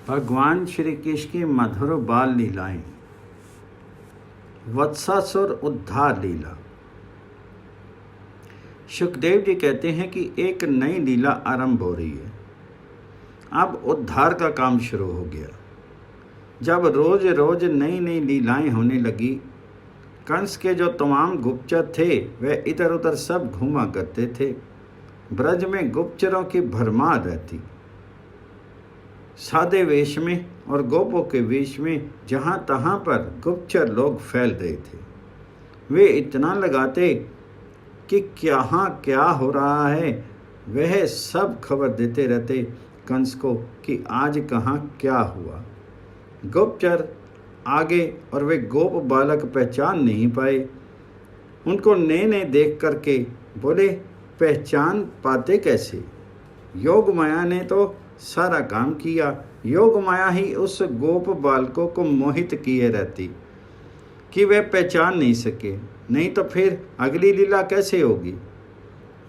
भगवान श्री कृष्ण की मधुर बाल लीलाएं। वत्सासुर उद्धार लीला। सुखदेव जी कहते हैं कि एक नई लीला आरंभ हो रही है। अब उद्धार का काम शुरू हो गया। जब रोज रोज नई नई लीलाएं होने लगी, कंस के जो तमाम गुप्तचर थे वे इधर उधर सब घूमा करते थे। ब्रज में गुप्तचरों की भरमार रहती। सादे वेश में और गोपों के वेश में जहाँ तहाँ पर गुप्तचर लोग फैल रहे थे। वे इतना लगाते कि क्या हो रहा है, वह सब खबर देते रहते कंस को कि आज कहाँ क्या हुआ। गुप्तचर आगे और वे गोप बालक पहचान नहीं पाए। उनको नए देख करके बोले, पहचान पाते कैसे? योग माया ने तो सारा काम किया। योग माया ही उस गोप बालकों को मोहित किए रहती कि वे पहचान नहीं सके, नहीं तो फिर अगली लीला कैसे होगी।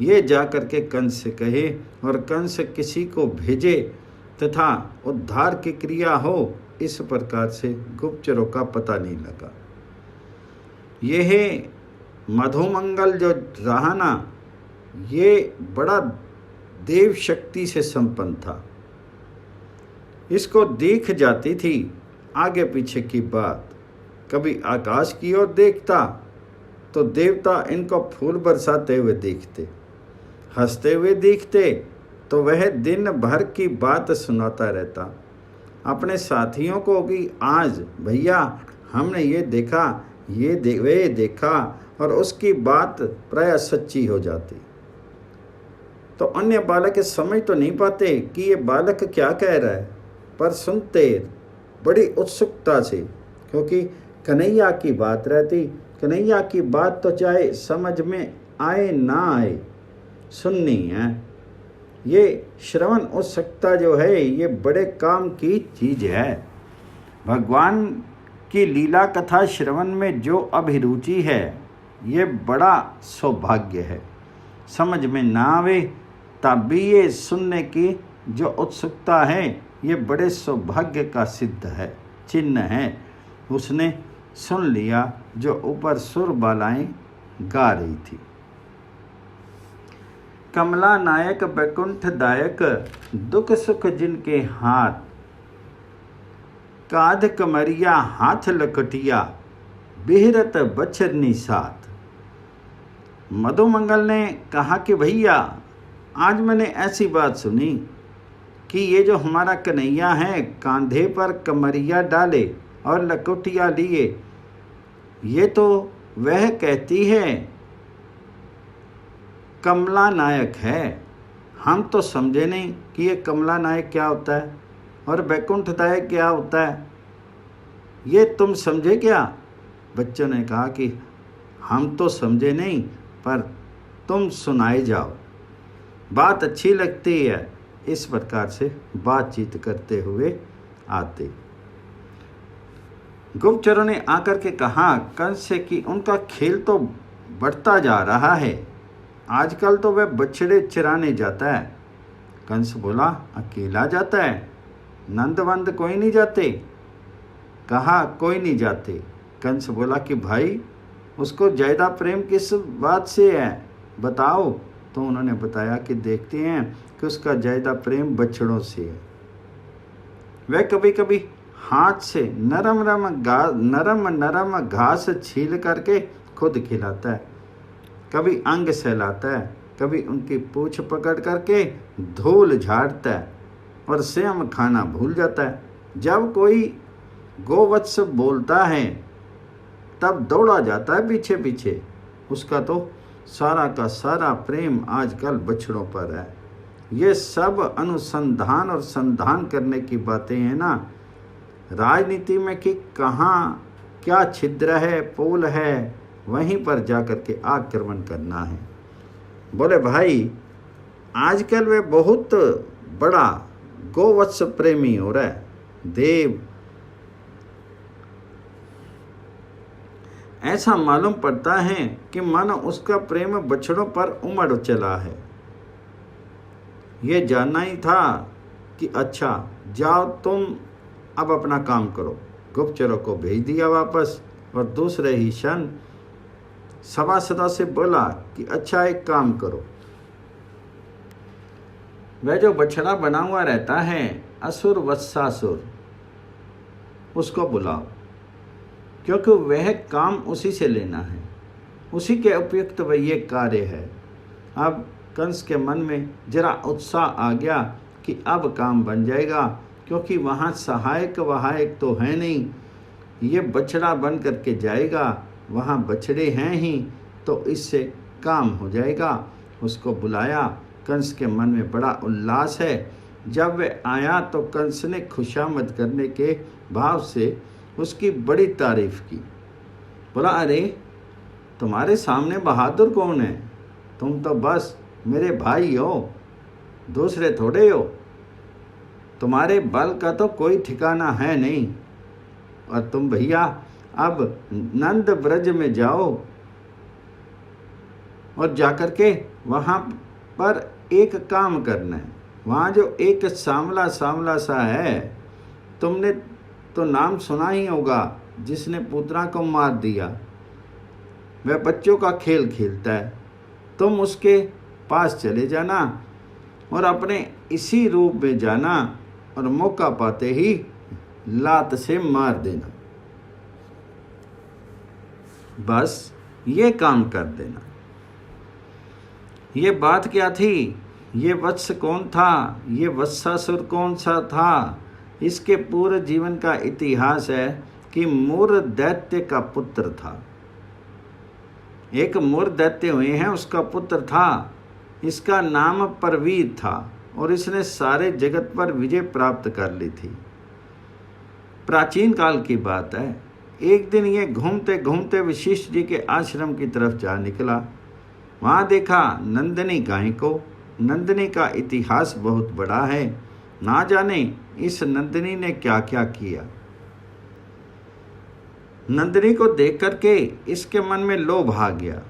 ये जा कर के कंस से कहे और कंस किसी को भेजे तथा उद्धार की क्रिया हो। इस प्रकार से गुप्तचरों का पता नहीं लगा। यह मधुमंगल जो रहा ना, ये बड़ा देव शक्ति से संपन्न था। इसको दिख जाती थी आगे पीछे की बात। कभी आकाश की ओर देखता तो देवता इनको फूल बरसाते हुए दिखते, हंसते हुए दिखते तो वह दिन भर की बात सुनाता रहता अपने साथियों को कि आज भैया हमने ये देखा, वे देखा, और उसकी बात प्राय सच्ची हो जाती। तो अन्य बालक समझ तो नहीं पाते कि ये बालक क्या कह रहा है, पर सुनते बड़ी उत्सुकता से, क्योंकि कन्हैया की बात रहती। कन्हैया की बात तो चाहे समझ में आए ना आए, सुननी है। ये श्रवण उत्सुकता जो है, ये बड़े काम की चीज है। भगवान की लीला कथा श्रवण में जो अभिरुचि है, ये बड़ा सौभाग्य है। समझ में ना आवे तब भी ये सुनने की जो उत्सुकता है, ये बड़े सौभाग्य का सिद्ध है, चिन्ह है। उसने सुन लिया जो ऊपर सुर बालाएं गा रही थी। कमला नायक बैकुंठ दायक, दुख सुख जिनके हाथ, काध कमरिया हाथ लकटिया, बिहरत बछरनी साथ। मधुमंगल ने कहा कि भैया, आज मैंने ऐसी बात सुनी कि ये जो हमारा कन्हैया है, कांधे पर कमरिया डाले और लकुटिया लिए, ये तो वह कहती है कमला नायक है। हम तो समझे नहीं कि ये कमला नायक क्या होता है और बैकुंठ दायक क्या होता है। ये तुम समझे क्या? बच्चों ने कहा कि हम तो समझे नहीं, पर तुम सुनाए जाओ, बात अच्छी लगती है। इस प्रकार से बातचीत करते हुए आते। गुप्तचरों ने आकर के कहा कंस से कि उनका खेल तो बढ़ता जा रहा है, आजकल तो वह बछड़े चराने जाता है। कंस बोला, अकेला जाता है? नंदवंद कोई नहीं जाते? कहा, कोई नहीं जाते। कंस बोला कि भाई, उसको ज्यादा प्रेम किस बात से है, बताओ। तो उन्होंने बताया कि देखते हैं कि उसका ज्यादा प्रेम बछड़ों से है। वह कभी कभी हाथ से नरम घास छील करके खुद खिलाता है, कभी अंग सहलाता है, कभी उनकी पूंछ पकड़ करके धूल झाड़ता है और स्वयं खाना भूल जाता है। जब कोई गोवत्स बोलता है तब दौड़ा जाता है पीछे पीछे। उसका तो सारा का सारा प्रेम आजकल बछड़ों पर है। ये सब अनुसंधान और संधान करने की बातें हैं ना, राजनीति में कि कहाँ क्या छिद्र है, पोल है, वहीं पर जाकर के आक्रमण करना है। बोले भाई, आजकल वे बहुत बड़ा गोवत्स प्रेमी हो रहा है। देव, ऐसा मालूम पड़ता है कि मानो उसका प्रेम बछड़ों पर उमड़ चला है। ये जानना ही था कि अच्छा जाओ तुम अब अपना काम करो। गुप्तचरों को भेज दिया वापस और दूसरे ही क्षण सभासदों से बोला कि अच्छा एक काम करो, वह जो बछड़ा बना हुआ रहता है असुर वत्सासुर, उसको बुलाओ, क्योंकि वह काम उसी से लेना है, उसी के उपयुक्त वह ये कार्य है। अब कंस के मन में जरा उत्साह आ गया कि अब काम बन जाएगा, क्योंकि वहाँ सहायक वहायक तो है नहीं, ये बछड़ा बन करके जाएगा, वहाँ बछड़े हैं ही, तो इससे काम हो जाएगा। उसको बुलाया। कंस के मन में बड़ा उल्लास है। जब वह आया तो कंस ने खुशामद करने के भाव से उसकी बड़ी तारीफ की। बोला, अरे तुम्हारे सामने बहादुर कौन है? तुम तो बस मेरे भाई हो, दूसरे थोड़े हो। तुम्हारे बल का तो कोई ठिकाना है नहीं। और तुम भैया अब नंद ब्रज में जाओ और जाकर के वहाँ पर एक काम करना है। वहाँ जो एक सांवला सांवला सा है, तुमने तो नाम सुना ही होगा, जिसने पूतना को मार दिया, वह बच्चों का खेल खेलता है। तुम उसके पास चले जाना और अपने इसी रूप में जाना और मौका पाते ही लात से मार देना। बस ये काम कर देना। ये बात क्या थी? ये वत्स कौन था? ये वत्सासुर कौन सा था? इसके पूरे जीवन का इतिहास है कि मूर दैत्य का पुत्र था। एक मूर दैत्य हुए हैं, उसका पुत्र था। इसका नाम परवीर था और इसने सारे जगत पर विजय प्राप्त कर ली थी। प्राचीन काल की बात है। एक दिन ये घूमते घूमते वशिष्ठ जी के आश्रम की तरफ जा निकला। वहाँ देखा नंदिनी गाय को। नंदिनी का इतिहास बहुत बड़ा है। ना जाने इस नंदिनी ने क्या क्या किया। नंदिनी को देख करके इसके मन में लोभ आ गया।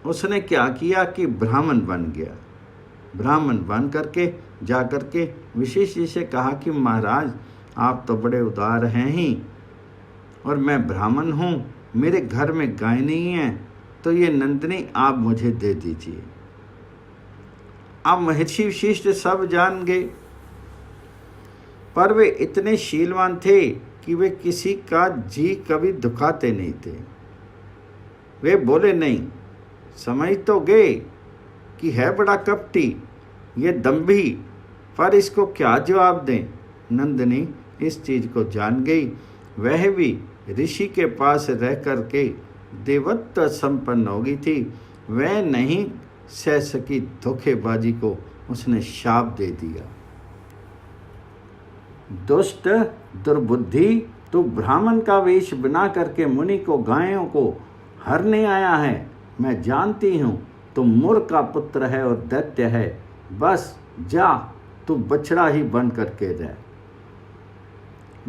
उसने क्या किया कि ब्राह्मण बन गया। ब्राह्मण बन करके जा करके वशिष्ठ जी से कहा कि महाराज, आप तो बड़े उदार हैं ही, और मैं ब्राह्मण हूँ, मेरे घर में गाय नहीं है, तो ये नंदिनी आप मुझे दे दीजिए। अब महर्षि वशिष्ठ सब जान गए, पर वे इतने शीलवान थे कि वे किसी का जी कभी दुखाते नहीं थे। वे बोले नहीं, समझ तो गए कि है बड़ा कपटी, ये दम्भी, पर इसको क्या जवाब दें। नंदिनी इस चीज को जान गई। वह भी ऋषि के पास रह करके देवत्व संपन्न हो गई थी। वह नहीं सह सकी धोखेबाजी को, उसने शाप दे दिया। दुष्ट दुर्बुद्धि, तू ब्राह्मण का वेश बना करके मुनि को गायों को हरने आया है। मैं जानती हूँ तू मूर का पुत्र है और दैत्य है। बस जा, तू बछड़ा ही बन करके रह।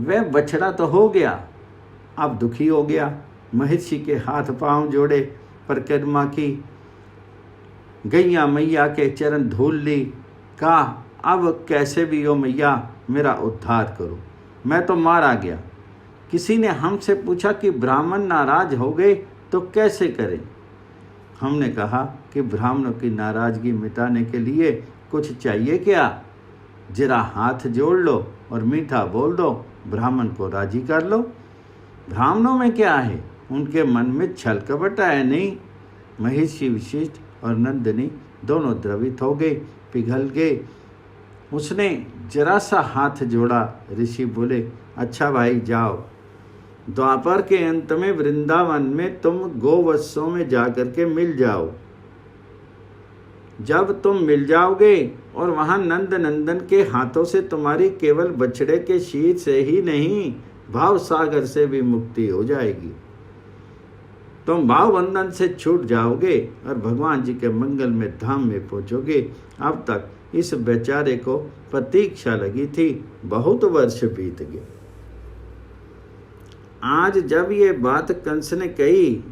वह बछड़ा तो हो गया, अब दुखी हो गया। महर्षि के हाथ पांव जोड़े, परिक्रमा की, गैया मैया के चरण धूल ली, कहा अब कैसे भी हो मैया, मेरा उद्धार करो, मैं तो मारा गया। किसी ने हमसे पूछा कि ब्राह्मण नाराज हो गए तो कैसे करें। हमने कहा कि ब्राह्मणों की नाराजगी मिटाने के लिए कुछ चाहिए क्या? जरा हाथ जोड़ लो और मीठा बोल दो, ब्राह्मण को राजी कर लो। ब्राह्मणों में क्या है, उनके मन में छल कपट है नहीं। महर्षि वशिष्ठ और नंदिनी दोनों द्रवित हो गए, पिघल गए। उसने जरा सा हाथ जोड़ा। ऋषि बोले, अच्छा भाई जाओ, द्वापर के अंत में वृंदावन में तुम गोवत्सों में जाकर के मिल जाओ। जब तुम मिल जाओगे और वहां नंद नंदन के हाथों से तुम्हारी केवल बछड़े के शीर से ही नहीं, भाव सागर से भी मुक्ति हो जाएगी। तुम भाव बंधन से छूट जाओगे और भगवान जी के मंगल में धाम में पहुंचोगे। अब तक इस बेचारे को प्रतीक्षा लगी थी, बहुत वर्ष बीत गए। आज जब ये बात कंस ने कही,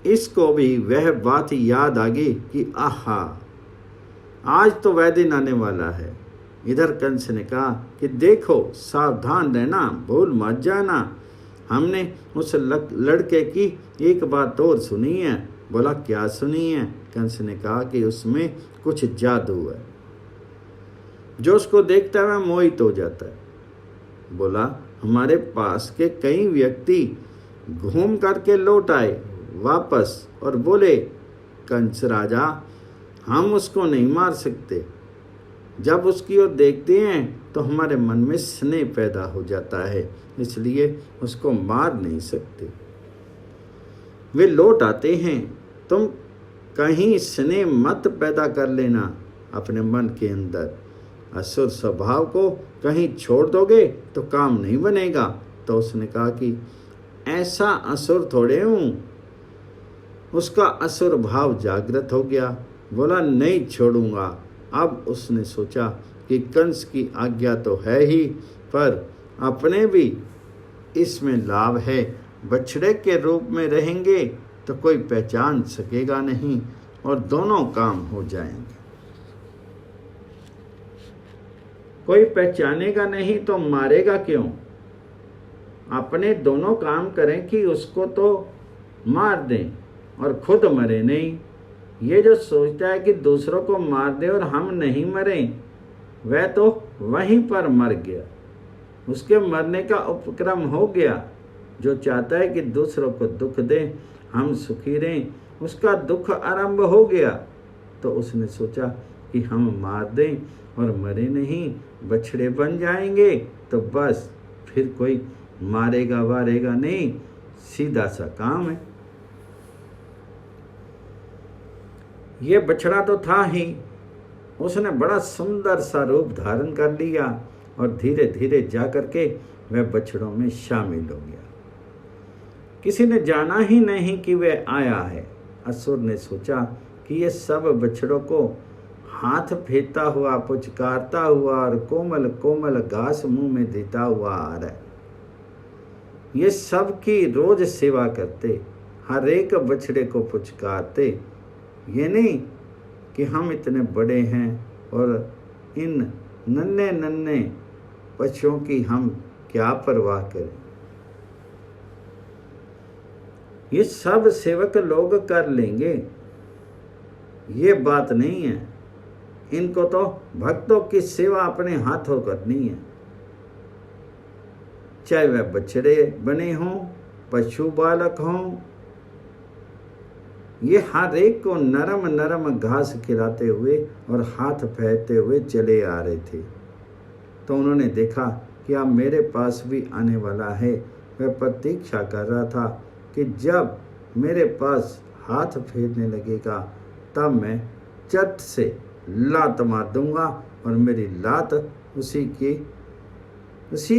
इसको भी वह बात याद आ गई कि आहा, आज तो वह दिन आने वाला है इधर कंस ने कहा कि देखो, सावधान रहना, भूल मत जाना, हमने उस लड़के की एक बात और सुनी है। बोला, क्या सुनी है? कंस ने कहा कि उसमें कुछ जादू है, जो उसको देखता है वह मोहित हो जाता है। बोला, हमारे पास के कई व्यक्ति घूम करके लौट आए वापस और बोले, कंस राजा, हम उसको नहीं मार सकते। जब उसकी ओर देखते हैं तो हमारे मन में स्नेह पैदा हो जाता है, इसलिए उसको मार नहीं सकते। वे लौट आते हैं, तुम कहीं स्नेह मत पैदा कर लेना अपने मन के अंदर। असुर स्वभाव को कहीं छोड़ दोगे तो काम नहीं बनेगा। तो उसने कहा कि ऐसा असुर थोड़े हूँ। उसका असुर भाव जागृत हो गया। बोला, नहीं छोड़ूंगा। अब उसने सोचा कि कंस की आज्ञा तो है ही, पर अपने भी इसमें लाभ है। बछड़े के रूप में रहेंगे तो कोई पहचान सकेगा नहीं और दोनों काम हो जाएंगे। कोई पहचानेगा नहीं तो मारेगा क्यों? अपने दोनों काम करें कि उसको तो मार दें और खुद मरे नहीं। ये जो सोचता है कि दूसरों को मार दे और हम नहीं मरें, वह तो वहीं पर मर गया, उसके मरने का उपक्रम हो गया। जो चाहता है कि दूसरों को दुख दे, हम सुखी रहें, उसका दुख आरंभ हो गया। तो उसने सोचा कि हम मार दें और मरे नहीं, बछड़े बन जाएंगे तो बस फिर कोई मारेगा वारेगा नहीं, सीधा सा काम है। ये बछड़ा तो था ही, उसने बड़ा सुंदर सा रूप धारण कर लिया और धीरे धीरे जा करके वह बछड़ों में शामिल हो गया। किसी ने जाना ही नहीं कि वह आया है। असुर ने सोचा कि ये सब बछड़ों को हाथ फेरता हुआ, पुचकारता हुआ और कोमल कोमल घास मुंह में देता हुआ आ रहा है। ये सब की रोज सेवा करते, हर एक बछड़े को पुचकारते। ये नहीं कि हम इतने बड़े हैं और इन नन्हे नन्हे बच्चों की हम क्या परवाह करें। ये सब सेवक लोग कर लेंगे, ये बात नहीं है। इनको तो भक्तों की सेवा अपने हाथों करनी है, चाहे वह बछड़े बने हों, पशु बालक हों। ये हर एक को नरम नरम घास खिलाते हुए और हाथ फेरते हुए चले आ रहे थे। तो उन्होंने देखा कि अब मेरे पास भी आने वाला है। वह प्रतीक्षा कर रहा था कि जब मेरे पास हाथ फेरने लगेगा तब मैं चट से लात मार दूंगा और मेरी लात उसी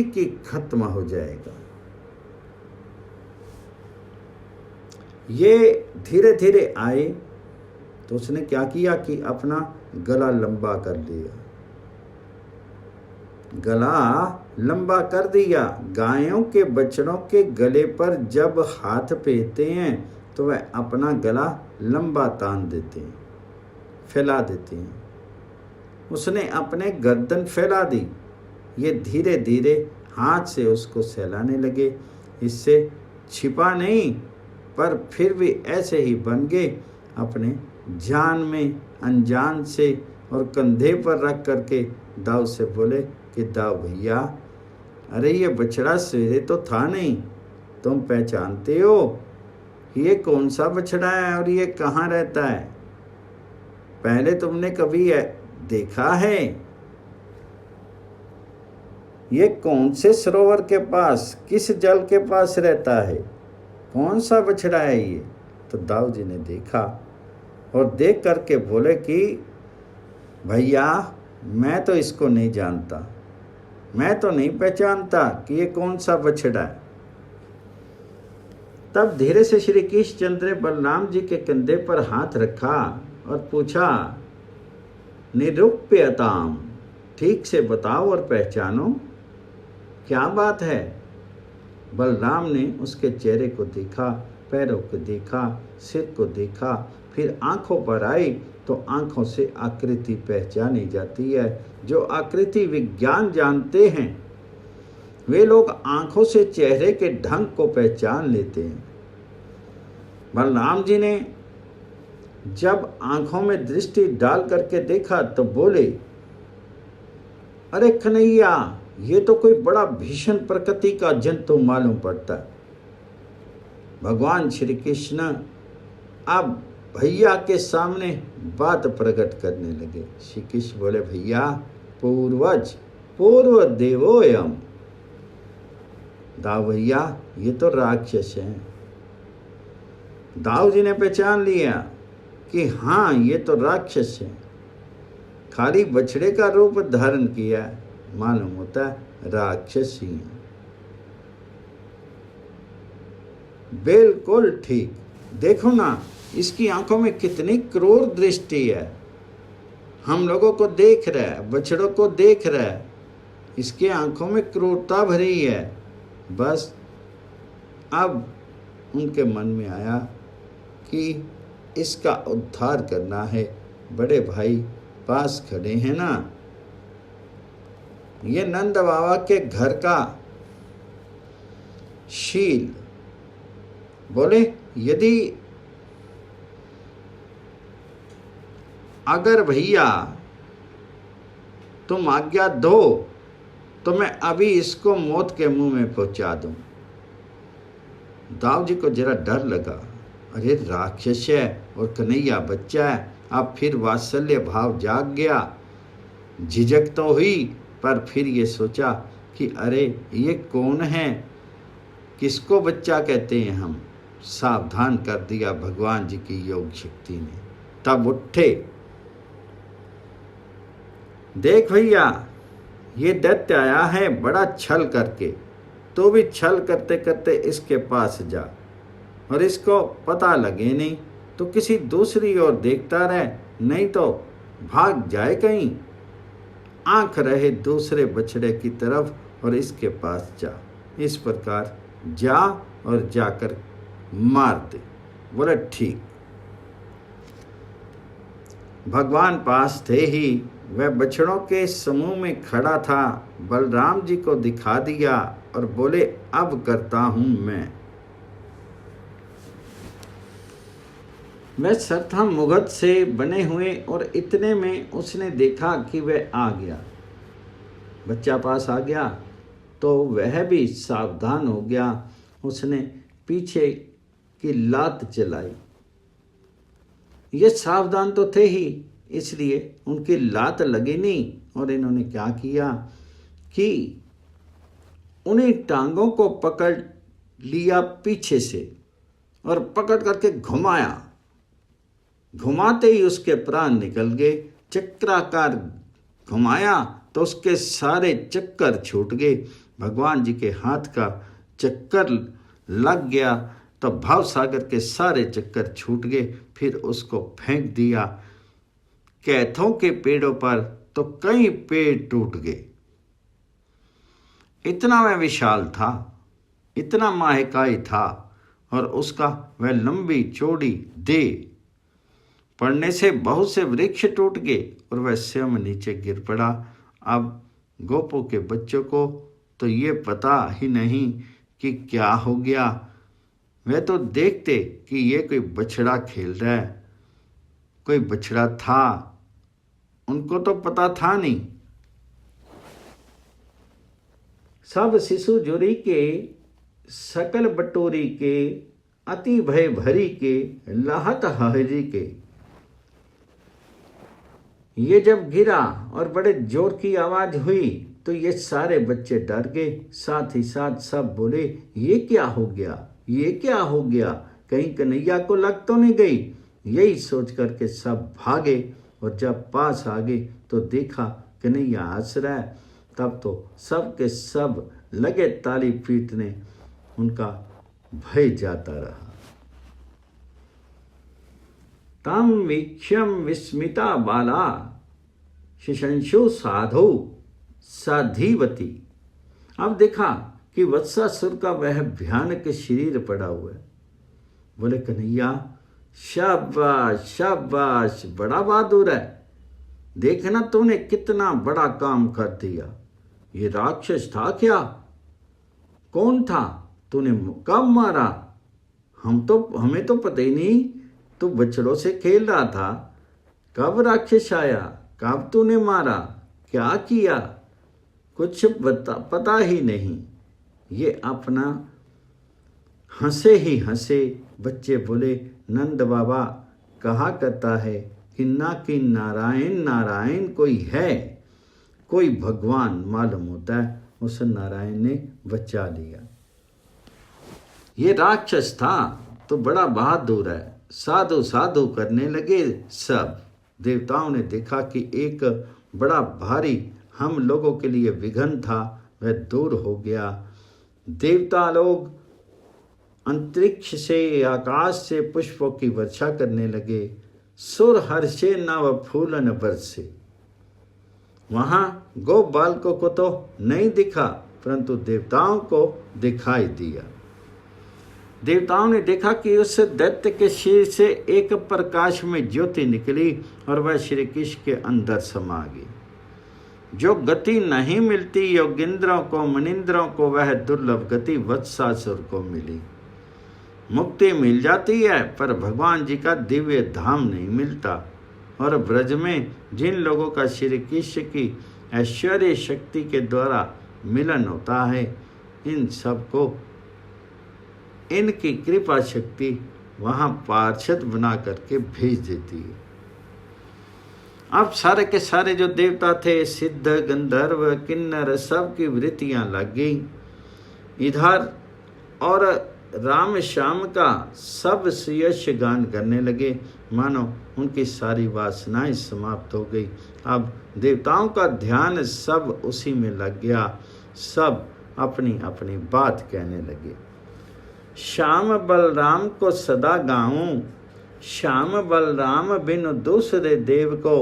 की खत्म हो जाएगा। ये धीरे धीरे आए तो उसने क्या किया कि अपना गला लंबा कर लिया, गला लंबा कर दिया। गायों के बछड़ों के गले पर जब हाथ फेरते हैं तो वह अपना गला लंबा तान देते हैं, फैला देते हैं। उसने अपने गर्दन फैला दी। ये धीरे धीरे हाथ से उसको सहलाने लगे। इससे छिपा नहीं, पर फिर भी ऐसे ही बन गए। अपने जान में अनजान से और कंधे पर रख करके दाऊ से बोले कि दाऊ भैया, अरे ये बछड़ा सवेरे तो था नहीं, तुम पहचानते हो ये कौन सा बछड़ा है और ये कहाँ रहता है? पहले तुमने कभी देखा है? ये कौन से सरोवर के पास, किस जल के पास रहता है? कौन सा बछड़ा है ये? तो दाऊ जी ने देखा और देख करके बोले कि भैया, मैं तो इसको नहीं जानता, मैं तो नहीं पहचानता कि ये कौन सा बछड़ा है। तब धीरे से श्री कृष्णचंद्र ने बलराम जी के कंधे पर हाथ रखा और पूछा, निरूप्यताम, ठीक से बताओ और पहचानो, क्या बात है? बलराम ने उसके चेहरे को देखा, पैरों को देखा, सिर को देखा, फिर आंखों पर आई तो आँखों से आकृति पहचानी जाती है। जो आकृति विज्ञान जानते हैं वे लोग आँखों से चेहरे के ढंग को पहचान लेते हैं। बलराम जी ने जब आँखों में दृष्टि डाल करके देखा तो बोले, अरे कन्हैया, ये तो कोई बड़ा भीषण प्रकृति का जंतु मालूम पड़ता है। भगवान श्री कृष्ण अब भैया के सामने बात प्रकट करने लगे। श्री कृष्ण बोले, भैया पूर्वज पूर्व देवोयम। दाऊ भैया, ये तो राक्षस हैं। दाऊ जी ने पहचान लिया कि हाँ, ये तो राक्षस है। खाली बछड़े का रूप धारण किया, मालूम होता है राक्षस ही है। बिल्कुल ठीक। देखो ना, इसकी आंखों में कितनी क्रूर दृष्टि है। हम लोगों को देख रहा है, बछड़ों को देख रहा है, इसके आंखों में क्रूरता भरी है। बस अब उनके मन में आया कि इसका उद्धार करना है। बड़े भाई पास खड़े हैं ना, ये नंद बाबा के घर का शील। बोले, यदि अगर भैया तुम आज्ञा दो तो मैं अभी इसको मौत के मुंह में पहुंचा दूं। दाऊ जी को जरा डर लगा, अरे राक्षस है और कन्हैया बच्चा है। अब फिर वात्सल्य भाव जाग गया। झिझक तो हुई, पर फिर ये सोचा कि अरे ये कौन है, किसको बच्चा कहते हैं हम। सावधान कर दिया भगवान जी की योग शक्ति ने। तब उठे, देख भैया, ये दैत्य आया है बड़ा छल करके, तो भी छल करते करते इसके पास जा, और इसको पता लगे नहीं तो किसी दूसरी ओर देखता रहे, नहीं तो भाग जाए कहीं। आंख रहे दूसरे बछड़े की तरफ और इसके पास जा। इस प्रकार जा और जाकर मार दे। बोले ठीक। भगवान पास थे ही वह बछड़ों के समूह में खड़ा था, बलराम जी को दिखा दिया और बोले, अब करता हूं मैं। वह सरथा मुगट से बने हुए और इतने में उसने देखा कि वह आ गया, बच्चा पास आ गया, तो वह भी सावधान हो गया। उसने पीछे की लात चलाई। ये सावधान तो थे ही, इसलिए उनकी लात लगी नहीं। और इन्होंने क्या किया कि उन्हें टांगों को पकड़ लिया पीछे से और पकड़ करके घुमाया। घुमाते ही उसके प्राण निकल गए। चक्राकार घुमाया तो उसके सारे चक्कर छूट गए। भगवान जी के हाथ का चक्कर लग गया तो भाव सागर के सारे चक्कर छूट गए। फिर उसको फेंक दिया कैथों के पेड़ों पर, तो कई पेड़ टूट गए। इतना वह विशाल था, इतना माहकाई था, और उसका वह लंबी चौड़ी देह पड़ने से बहुत से वृक्ष टूट गए और वह स्वयं नीचे गिर पड़ा। अब गोपों के बच्चों को तो ये पता ही नहीं कि क्या हो गया। वे तो देखते कि ये कोई बछड़ा खेल रहा है, कोई बछड़ा था, उनको तो पता था नहीं। सब शिशु जुरी के, सकल बटोरी के, अति भय भरी के, लाहत हहरी के। ये जब गिरा और बड़े जोर की आवाज हुई तो ये सारे बच्चे डर गए। साथ ही साथ सब बोले, ये क्या हो गया, ये क्या हो गया, कहीं कन्हैया को लग तो नहीं गई। यही सोच करके सब भागे और जब पास आ गए तो देखा कन्हैया हंस रहा है। तब तो सब के सब लगे ताली पीटने, उनका भय जाता रहा। तम वीक्षम विस्मिता बाला शिशंशु साधु साधीवती। अब देखा कि वत्सासुर का वह भयानक शरीर पड़ा हुआ है। बोले, कन्हैया शाबाश शाबाश, बड़ा बहादुर है। देखना तूने कितना बड़ा काम कर दिया। ये राक्षस था क्या? कौन था? तूने कब मारा? हमें तो पता ही नहीं। तू बछड़ों से खेल रहा था, कब राक्षस आया? कब तूने मारा? क्या किया? कुछ पता ही नहीं। ये अपना हंसे ही हंसे। बच्चे बोले, नंद बाबा कहा करता है कि नारायण नारायण कोई है, कोई भगवान मालूम होता है। उस नारायण ने बचा लिया। ये राक्षस था तो बड़ा बहादुर है। साधु साधु करने लगे सब। देवताओं ने देखा कि एक बड़ा भारी हम लोगों के लिए विघ्न था, वह दूर हो गया। देवता लोग अंतरिक्ष से, आकाश से पुष्पों की वर्षा करने लगे। सुर हर्षे नव फूलन बरसे। वहां गो बालकों को तो नहीं दिखा, परंतु देवताओं को दिखाई दिया। देवताओं ने देखा कि उस दैत्य के शरीर से एक प्रकाश में ज्योति निकली और वह श्री कृष्ण के अंदर समा गई। जो गति नहीं मिलती योगिंद्रों को, मनिंद्रों को, वह दुर्लभ गति वत्सासुर को मिली। मुक्ति मिल जाती है पर भगवान जी का दिव्य धाम नहीं मिलता। और ब्रज में जिन लोगों का श्री कृष्ण की ऐश्वर्य शक्ति के द्वारा मिलन होता है, इन सबको इनकी कृपा शक्ति वहाँ पार्षद बना करके भेज देती है। अब सारे के सारे जो देवता थे, सिद्ध, गंधर्व, किन्नर, सब की वृत्तियाँ लग गई इधर। और राम श्याम का सब यश गान करने लगे, मानो उनकी सारी वासनाएं समाप्त हो गई। अब देवताओं का ध्यान सब उसी में लग गया। सब अपनी अपनी बात कहने लगे। श्याम बलराम को सदा गाऊं, श्याम बलराम बिन दूसरे देव को,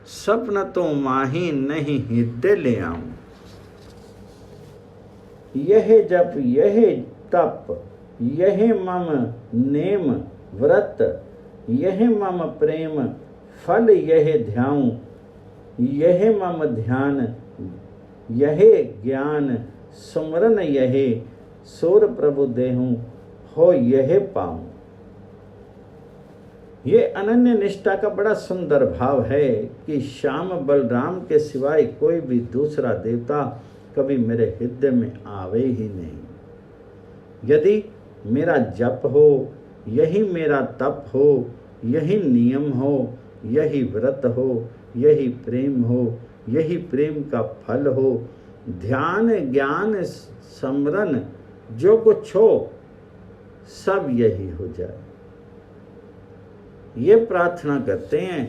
सपन तो माही नहीं हृदय ले आऊं। यह जप यह तप यह मम नेम व्रत, यह मम प्रेम फल यह ध्याऊं। यह मम ध्यान यह ज्ञान, सुमरन यह सूर प्रभु देहूं, हो यह पाऊं। ये अनन्य निष्ठा का बड़ा सुंदर भाव है कि श्याम बलराम के सिवाय कोई भी दूसरा देवता कभी मेरे हृदय में आवे ही नहीं। यदि मेरा जप हो, यही मेरा तप हो, यही नियम हो, यही व्रत हो, यही प्रेम हो, यही प्रेम का फल हो, ध्यान ज्ञान समरण जो कुछ हो, सब यही हो जाए। ये प्रार्थना करते हैं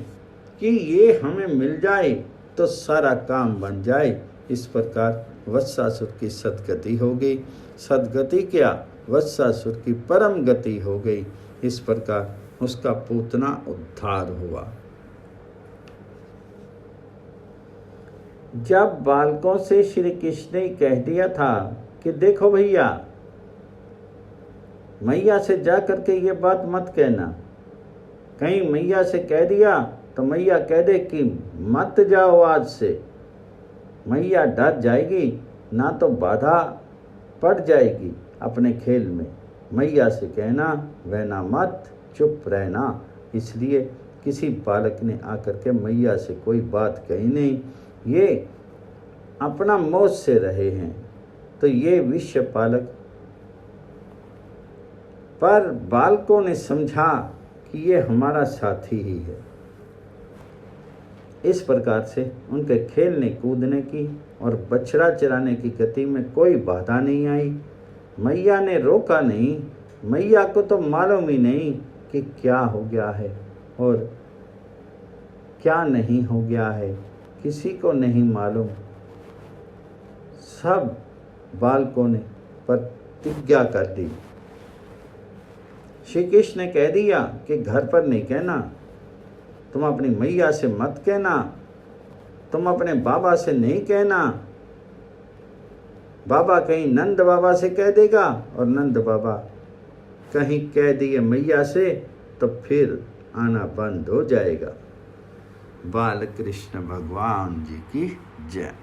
कि ये हमें मिल जाए तो सारा काम बन जाए। इस प्रकार वत्सासुर की सद्गति हो गई। सद्गति क्या, वत्सासुर की परम गति हो गई। इस प्रकार उसका पूतना उद्धार हुआ। जब बालकों से श्री कृष्ण ने कह दिया था कि देखो भैया, मैया से जा करके ये बात मत कहना। कहीं मैया से कह दिया तो मैया कह दे कि मत जाओ आज से, मैया डर जाएगी, ना तो बाधा पड़ जाएगी अपने खेल में। मैया से कहना वहना मत, चुप रहना। इसलिए किसी बालक ने आकर के मैया से कोई बात कही नहीं, ये अपना मौज से रहे हैं। तो ये विश्व पालक, पर बालकों ने समझा कि ये हमारा साथी ही है। इस प्रकार से उनके खेलने कूदने की और बछड़ा चराने की गति में कोई बाधा नहीं आई। मैया ने रोका नहीं। मैया को तो मालूम ही नहीं कि क्या हो गया है और क्या नहीं हो गया है, किसी को नहीं मालूम। सब बालकों ने प्रतिज्ञा कर दी। श्री कृष्ण ने कह दिया कि घर पर नहीं कहना, तुम अपनी मैया से मत कहना, तुम अपने बाबा से नहीं कहना। बाबा कहीं नंद बाबा से कह देगा और नंद बाबा कहीं कह दिए मैया से तब फिर आना बंद हो जाएगा। बाल कृष्ण भगवान जी की जय।